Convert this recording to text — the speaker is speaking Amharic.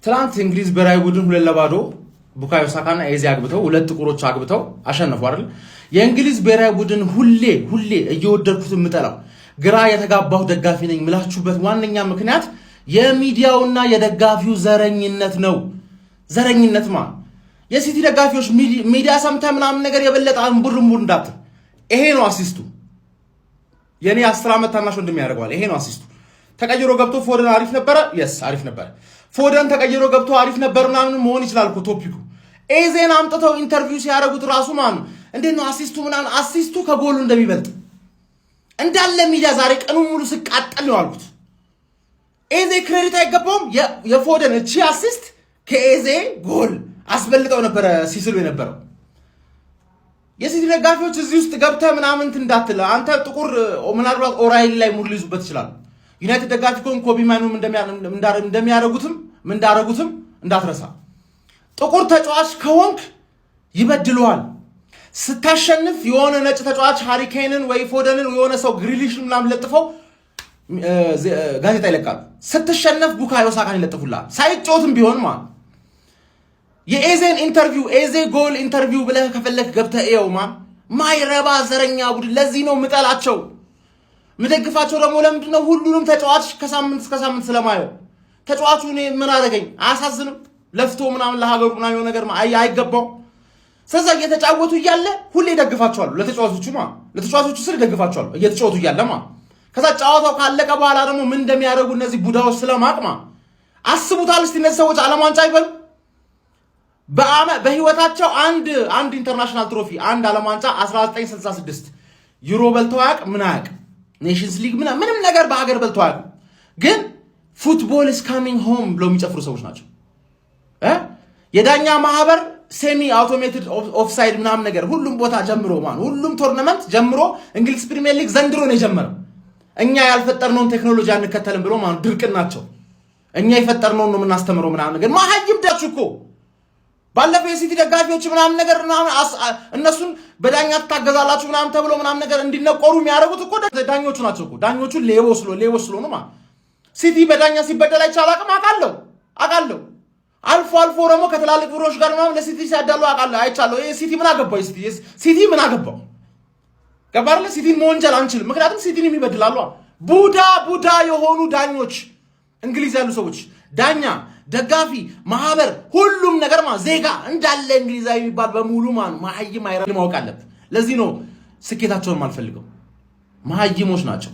ትላንት እንግሊዝ ብሔራዊ ቡድን 2-0 ቡካዮ ሳካና ኤዜ አግብተው ሁለት ጥቁሮች አግብተው አሸነፉ አይደል? የእንግሊዝ ብሔራዊ ቡድን ሁሌ እየወደድኩት የምጠላው ግራ የተጋባው ደጋፊ ነኝ ምላችሁበት ዋነኛ ምክንያት የሚዲያውና የደጋፊው ዘረኝነት ነው። ዘረኝነት የሲቲ ደጋፊዎች ሚዲያ ሰምተ ምናምን ነገር የበለጠ አንቡርሙር እንዳት ይሄ ነው አሲስቱ። የኔ 10 ዓመት ታናሽ ወንድም ያደርገዋል። ይሄ ነው አሲስቱ። ተቀይሮ ገብቶ ፎደን አሪፍ ነበረ። የስ አሪፍ ነበረ። ፎደን ተቀይሮ ገብቶ አሪፍ ነበር ምናምን መሆን ይችላል እኮ ቶፒኩ። ኤዜን አምጥተው ኢንተርቪው ሲያደርጉት ራሱ እንዴት ነው አሲስቱ ምናምን አሲስቱ ከጎሉ እንደሚበልጥ እንዳለ ሚዲያ ዛሬ ቀኑን ሙሉ ስቃጠል ነው አልኩት። ኤዜ ክሬዲት አይገባውም። የፎደን እቺ አሲስት ከኤዜ ጎል አስበልጠው ነበር ሲስሉ የነበረው። የሲቲ ደጋፊዎች እዚህ ውስጥ ገብተህ ምናምን እንዳትል አንተ ጥቁር ምናልባት ኦራይል ላይ ሙድ ሊይዙበት ይችላል። ዩናይትድ ደጋፊ ኮን ኮቢ ማኑም እንደሚያደርጉትም እንዳትረሳ። ጥቁር ተጫዋች ከሆንክ ይበድሉሃል። ስታሸንፍ የሆነ ነጭ ተጫዋች ሃሪኬንን ወይ ፎደንን የሆነ ሰው ግሪሊሽን ምናምን ለጥፈው ጋዜጣ ይለቃሉ። ስትሸነፍ ቡካዮ ሳካን ይለጥፉልሃል። ሳይጮትም ቢሆን የኤዜን ኢንተርቪው ኤዜ ጎል ኢንተርቪው ብለህ ከፈለክ ገብተህ እየው ማይረባ ዘረኛ ቡድን። ለዚህ ነው ምጠላቸው። ምደግፋቸው ደግሞ ለምንድን ነው? ሁሉንም ተጫዋች ከሳምንት እስከ ሳምንት ስለማየው ተጫዋቹ እኔ ምን አደረገኝ? አያሳዝንም? ለፍቶ ምናምን ለሀገሩ ምናምን የሆነ ነገር አይገባው። ስለዛ እየተጫወቱ እያለ ሁሌ ደግፋቸዋለሁ። ለተጫዋቾቹ ስር ደግፋቸዋለሁ እየተጫወቱ እያለ ከዛ ጨዋታው ካለቀ በኋላ ደግሞ ምን እንደሚያደርጉ እነዚህ ቡዳዎች ስለማቅማ አስቡታል። እስቲ እነዚህ ሰዎች ዓለም ዋንጫ ይበሉ። በህይወታቸው አንድ ኢንተርናሽናል ትሮፊ አንድ ዓለም ዋንጫ 1966 ዩሮ በልተው አያውቅ። ምን አያውቅ ኔሽንስ ሊግ ምንም ነገር በሀገር በልተው አያውቅ። ግን ፉትቦል ኢዝ ካሚንግ ሆም ብለው የሚጨፍሩ ሰዎች ናቸው። የዳኛ ማህበር ሴሚ አውቶሜትድ ኦፍሳይድ ምናምን ነገር ሁሉም ቦታ ጀምሮ ሁሉም ቶርናመንት ጀምሮ እንግሊዝ ፕሪሚየር ሊግ ዘንድሮ ነው የጀመረው። እኛ ያልፈጠርነውን ቴክኖሎጂ አንከተልም ብሎ ድርቅን ናቸው። እኛ የፈጠርነውን ነው የምናስተምረው ምናምን ነገር ማሀይም ዳችሁ እኮ ባለፈው የሲቲ ደጋፊዎች ምናምን ነገር እነሱን በዳኛ ታገዛላችሁ ምናምን ተብሎ ምናምን ነገር እንዲነቆሩ የሚያደርጉት እኮ ዳኞቹ ናቸው እኮ። ዳኞቹ ሌቦ ስለሆኑ ሲቲ በዳኛ ሲበደል አይቻል አውቃለሁ። አልፎ ደግሞ ከትላልቅ ብሮች ጋር ምናምን ለሲቲ ሲያዳሉ አይቻለሁ። ሲቲ ምን አገባው? ሲቲ ምን አገባው? ገባርለ ሲቲን መወንጀል አንችልም። ምክንያቱም ሲቲን የሚበድላሉ ቡዳ የሆኑ ዳኞች እንግሊዝ ያሉ ሰዎች ዳኛ፣ ደጋፊ፣ ማህበር ሁሉም ነገር ዜጋ እንዳለ እንግሊዛዊ የሚባል በሙሉ ማህይም አይራ ማወቅ አለብን። ለዚህ ነው ስኬታቸውን ማልፈልገው። ማህይሞች ናቸው።